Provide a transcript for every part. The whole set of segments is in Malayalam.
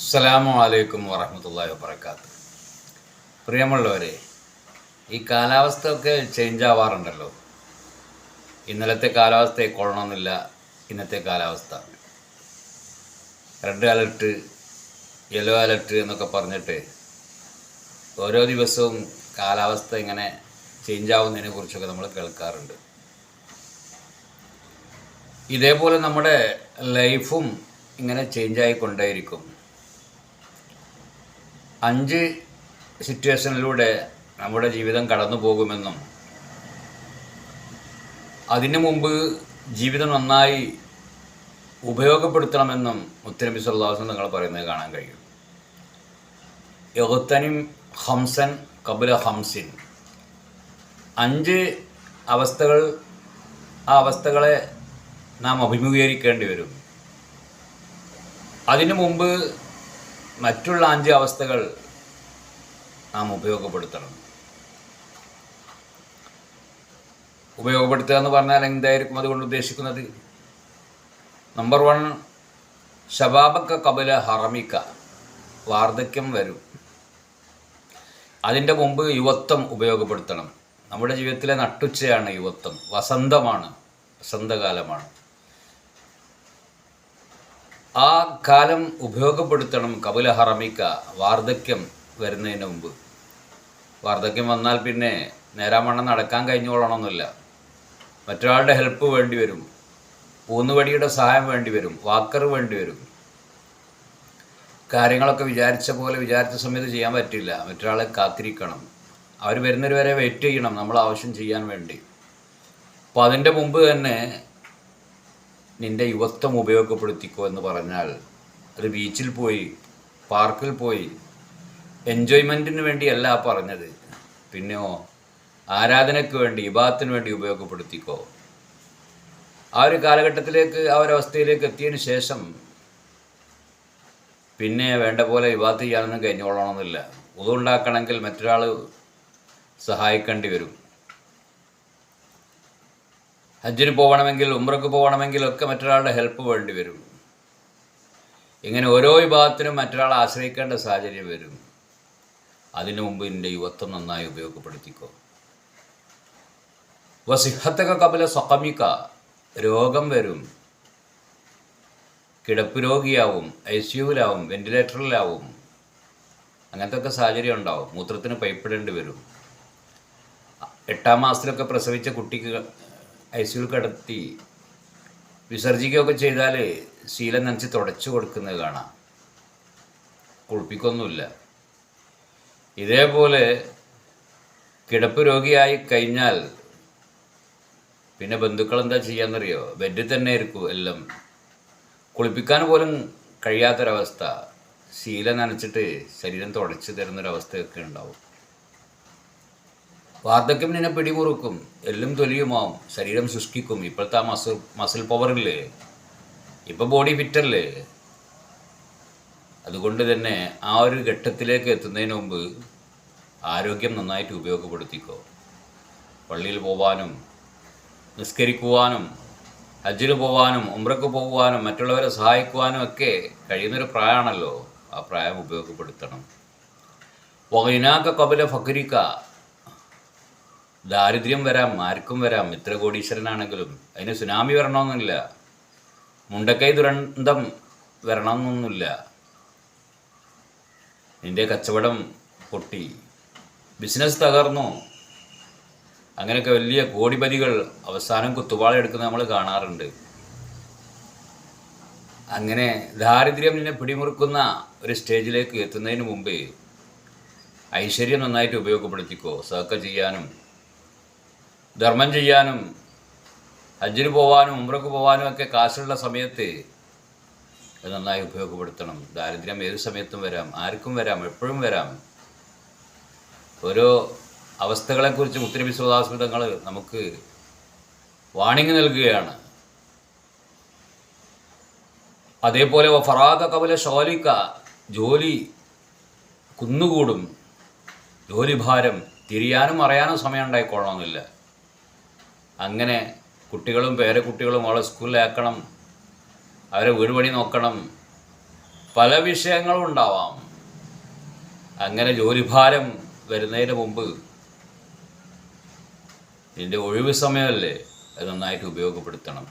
അസ്സലാമു അലൈക്കും വറഹ്മത്തുള്ളാഹി വബറകാതുഹു. പ്രിയമുള്ളവരെ, ഈ കാലാവസ്ഥയൊക്കെ ചേഞ്ച് ആവാറുണ്ടല്ലോ. ഇന്നലത്തെ കാലാവസ്ഥയെ കൊള്ളണമെന്നില്ല ഇന്നത്തെ കാലാവസ്ഥ. റെഡ് അലർട്ട്, യെല്ലോ അലർട്ട് എന്നൊക്കെ പറഞ്ഞിട്ട് ഓരോ ദിവസവും കാലാവസ്ഥ ഇങ്ങനെ ചേഞ്ച് ആവുന്നതിനെ കുറിച്ചൊക്കെ നമ്മൾ കേൾക്കാറുണ്ട്. ഇതേപോലെ നമ്മുടെ ലൈഫും ഇങ്ങനെ ചേഞ്ച് ആയിക്കൊണ്ടേയിരിക്കും. 5 സിറ്റുവേഷനിലൂടെ നമ്മുടെ ജീവിതം കടന്നു പോകുമെന്നും അതിനു മുമ്പ് ജീവിതം നന്നായി ഉപയോഗപ്പെടുത്തണമെന്നും മുത്തനബി സല്ലല്ലാഹു അലൈഹി വസല്ലം നിങ്ങൾ പറയുന്നത് കാണാൻ കഴിയും. യഗ്തനിം ഹംസൻ ഖബ്ല ഹംസിൻ. 5 അവസ്ഥകൾ, ആ അവസ്ഥകളെ നാം അഭിമുഖീകരിക്കേണ്ടി വരും. അതിനു മുമ്പ് മറ്റുള്ള 5 അവസ്ഥകൾ നാം ഉപയോഗപ്പെടുത്തണം. ഉപയോഗപ്പെടുത്തുക എന്ന് പറഞ്ഞാൽ എന്തായിരിക്കും അതുകൊണ്ട് ഉദ്ദേശിക്കുന്നത്? നമ്പർ 1, ശബാബക്ക ഖബല ഹറമിക്ക. വാർദ്ധക്യം വരും, അതിൻ്റെ മുമ്പ് യുവത്വം ഉപയോഗപ്പെടുത്തണം. നമ്മുടെ ജീവിതത്തിലെ നട്ടുച്ചയാണ് യുവത്വം, വസന്തമാണ്, വസന്തകാലമാണ്. ആ കാലം ഉപയോഗപ്പെടുത്തണം. കബുല ഹറമിക്ക, വാർദ്ധക്യം വരുന്നതിന് മുമ്പ്. വാർദ്ധക്യം വന്നാൽ പിന്നെ നേരാമണ്ണം നടക്കാൻ കഴിഞ്ഞുകൊള്ളണമെന്നില്ല. മറ്റൊരാളുടെ ഹെൽപ്പ് വേണ്ടി വരും, ഊന്നുവടിയുടെ സഹായം വേണ്ടി വരും, വാക്കർ വേണ്ടി വരും. കാര്യങ്ങളൊക്കെ വിചാരിച്ച പോലെ വിചാരിച്ച സമയത്ത് ചെയ്യാൻ പറ്റില്ല, മറ്റൊരാളെ കാത്തിരിക്കണം. അവർ വരുന്നവർ വരെ വെയിറ്റ് ചെയ്യണം നമ്മൾ ആവശ്യം ചെയ്യാൻ വേണ്ടി. അപ്പോൾ അതിൻ്റെ മുമ്പ് തന്നെ നിൻ്റെ യുവത്വം ഉപയോഗപ്പെടുത്തിക്കോ എന്ന് പറഞ്ഞാൽ ഒരു ബീച്ചിൽ പോയി, പാർക്കിൽ പോയി എൻജോയ്മെൻറ്റിന് വേണ്ടിയല്ല പറഞ്ഞത്. പിന്നെയോ ആരാധനയ്ക്ക് വേണ്ടി, ഇബാദത്തിന് വേണ്ടി ഉപയോഗപ്പെടുത്തിക്കോ. ആ ഒരു കാലഘട്ടത്തിലേക്ക്, ആ ഒരവസ്ഥയിലേക്ക് എത്തിയതിന് ശേഷം പിന്നെ വേണ്ട പോലെ ഇബാദത്ത് ചെയ്യാനൊന്നും കഴിഞ്ഞോളണമെന്നില്ല. ഉദുണ്ടാക്കണമെങ്കിൽ മറ്റൊരാൾ സഹായിക്കേണ്ടി വരും. ഹജ്ജിന് പോകണമെങ്കിൽ, ഉംറക്ക് പോകണമെങ്കിലൊക്കെ മറ്റൊരാളുടെ ഹെൽപ്പ് വേണ്ടി വരും. ഇങ്ങനെ ഓരോ വിഭാഗത്തിനും മറ്റൊരാളെ ആശ്രയിക്കേണ്ട സാഹചര്യം വരും. അതിനു മുമ്പ് എൻ്റെ യുവത്വം നന്നായി ഉപയോഗപ്പെടുത്തിക്കോ. വസിഹത്തൊക്കെ കബല സഖമിക്ക. രോഗം വരും, കിടപ്പ് രോഗിയാവും, ICUവിലാവും, വെന്റിലേറ്ററിലാവും. അങ്ങനത്തെ ഒക്കെ സാഹചര്യം ഉണ്ടാവും. മൂത്രത്തിന് പൈപ്പിടേണ്ടി വരും. 8ാം മാസത്തിലൊക്കെ പ്രസവിച്ച കുട്ടിക്ക് ICUവിൽ കിടത്തി വിസർജിക്കുകയൊക്കെ ചെയ്താൽ ശീലം നനച്ച് തുടച്ചു കൊടുക്കുന്നത് കാണാം. കുളിപ്പിക്കൊന്നുമില്ല. ഇതേപോലെ കിടപ്പ് രോഗിയായി കഴിഞ്ഞാൽ പിന്നെ ബന്ധുക്കൾ എന്താ ചെയ്യാന്നറിയോ? ബെഡിൽ തന്നെ ആയിരിക്കും എല്ലാം. കുളിപ്പിക്കാൻ പോലും കഴിയാത്തൊരവസ്ഥ. ശീലം നനച്ചിട്ട് ശരീരം തുടച്ച് തരുന്നൊരവസ്ഥയൊക്കെ ഉണ്ടാവും. വാർദ്ധക്യം നിന്നെ പിടിമുറുക്കും, എല്ലും തൊലിയുമാവും, ശരീരം ശുഷ്കിക്കും. ഇപ്പോഴത്തെ മസിൽ പവറില്ലേ, ഇപ്പോൾ ബോഡി ഫിറ്റല്ലേ. അതുകൊണ്ട് തന്നെ ആ ഒരു ഘട്ടത്തിലേക്ക് എത്തുന്നതിന് മുമ്പ് ആരോഗ്യം നന്നായിട്ട് ഉപയോഗപ്പെടുത്തിക്കോ. പള്ളിയിൽ പോവാനും, നിസ്കരിക്കുവാനും, ഹജ്ജിന് പോവാനും, ഉംറക്ക് പോകുവാനും, മറ്റുള്ളവരെ സഹായിക്കുവാനും ഒക്കെ കഴിയുന്നൊരു പ്രായമാണല്ലോ. ആ പ്രായം ഉപയോഗപ്പെടുത്തണം. വഗിനാക്ക കബല ഫക്രിക്ക. ദാരിദ്ര്യം വരാം, ആർക്കും വരാം. ഇത്ര കോടീശ്വരനാണെങ്കിലും അതിന് സുനാമി വരണമെന്നില്ല, മുണ്ടക്കൈ ദുരന്തം വരണമെന്നൊന്നുമില്ല. നിൻ്റെ കച്ചവടം പൊട്ടി, ബിസിനസ് തകർന്നു, അങ്ങനെയൊക്കെ വലിയ കോടിപതികൾ അവസാനം കുത്തുവാളെടുക്കുന്ന നമ്മൾ കാണാറുണ്ട്. അങ്ങനെ ദാരിദ്ര്യം നിന്നെ പിടിമുറുക്കുന്ന ഒരു സ്റ്റേജിലേക്ക് എത്തുന്നതിന് മുമ്പ് ഐശ്വര്യം നന്നായിട്ട് ഉപയോഗപ്പെടുത്തിക്കോ. സദഖ ചെയ്യാനും, ധർമ്മം ചെയ്യാനും, ഹജ്ജിന് പോകാനും, ഉംറക്ക് പോകാനും ഒക്കെ കാശുള്ള സമയത്ത് അത് നന്നായി ഉപയോഗപ്പെടുത്തണം. ദാരിദ്ര്യം ഏത് സമയത്തും വരാം, ആർക്കും വരാം, എപ്പോഴും വരാം. ഓരോ അവസ്ഥകളെക്കുറിച്ച് മുത്തനബി സല്ലല്ലാഹു അലൈഹി വസല്ലം തങ്ങൾ നമുക്ക് വാണിംഗ് നൽകുകയാണ്. അതേപോലെ ഫറാഖ ഖബല ഷോലിക്ക. ജോലി കുന്നുകൂടും, ജോലിഭാരം. തിരിയാനും അറിയാനും സമയം ഉണ്ടായിക്കൊള്ളണമെന്നില്ല. അങ്ങനെ കുട്ടികളും പേരക്കുട്ടികളും അവളെ സ്കൂളിലാക്കണം, അവരെ വീട് പണി നോക്കണം, പല വിഷയങ്ങളും ഉണ്ടാവാം. അങ്ങനെ ജോലിഭാരം വരുന്നതിന് മുമ്പ് ഇതിൻ്റെ ഒഴിവ് സമയമല്ലേ, അത് നന്നായിട്ട് ഉപയോഗപ്പെടുത്തണം.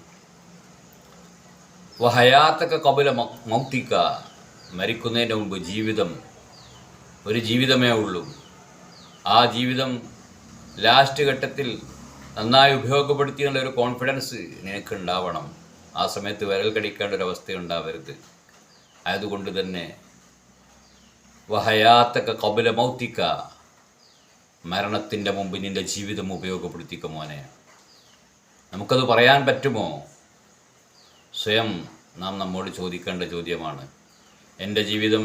വഹയാത്തൊക്കെ കബുല മൗത്തിക്ക, മരിക്കുന്നതിന് മുമ്പ് ജീവിതം, ഒരു ജീവിതമേ ഉള്ളൂ. ആ ജീവിതം ലാസ്റ്റ് ഘട്ടത്തിൽ നന്നായി ഉപയോഗപ്പെടുത്തിയുള്ള ഒരു കോൺഫിഡൻസ് നിനക്ക് ഉണ്ടാവണം. ആ സമയത്ത് വിരൽ കടിക്കേണ്ട ഒരു അവസ്ഥ ഉണ്ടാവരുത്. ആയതുകൊണ്ട് തന്നെ വഹയാത്തൊക്കെ കബുല മൗത്തിക്ക, മരണത്തിൻ്റെ മുമ്പ് നിൻ്റെ ജീവിതം ഉപയോഗപ്പെടുത്തിക്ക മോനെ. നമുക്കത് പറയാൻ പറ്റുമോ? സ്വയം നാം നമ്മോട് ചോദിക്കേണ്ട ചോദ്യമാണ്. എൻ്റെ ജീവിതം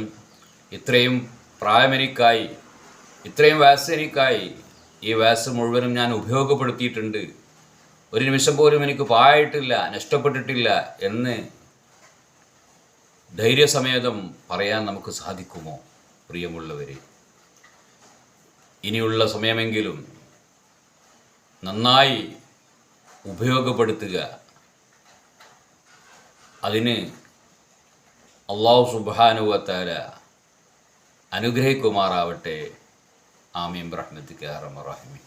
ഇത്രയും പ്രായമെനിക്കായി, ഇത്രയും വയസ്സ് എനിക്കായി, ഈ വയസ്സ് മുഴുവനും ഞാൻ ഉപയോഗപ്പെടുത്തിയിട്ടുണ്ട്, ഒരു നിമിഷം പോലും എനിക്ക് പാഴായിട്ടില്ല, നഷ്ടപ്പെട്ടിട്ടില്ല എന്ന് ധൈര്യസമേതം പറയാൻ നമുക്ക് സാധിക്കുമോ? പ്രിയമുള്ളവരെ, ഇനിയുള്ള സമയമെങ്കിലും നന്നായി ഉപയോഗപ്പെടുത്തുക. അതിന് അല്ലാഹു സുബ്ഹാനഹു വ തആല അനുഗ്രഹിക്കുമാറാവട്ടെ. ആമീൻ ബിറഹ്മതിക യാ അർഹമർ റഹീമീൻ.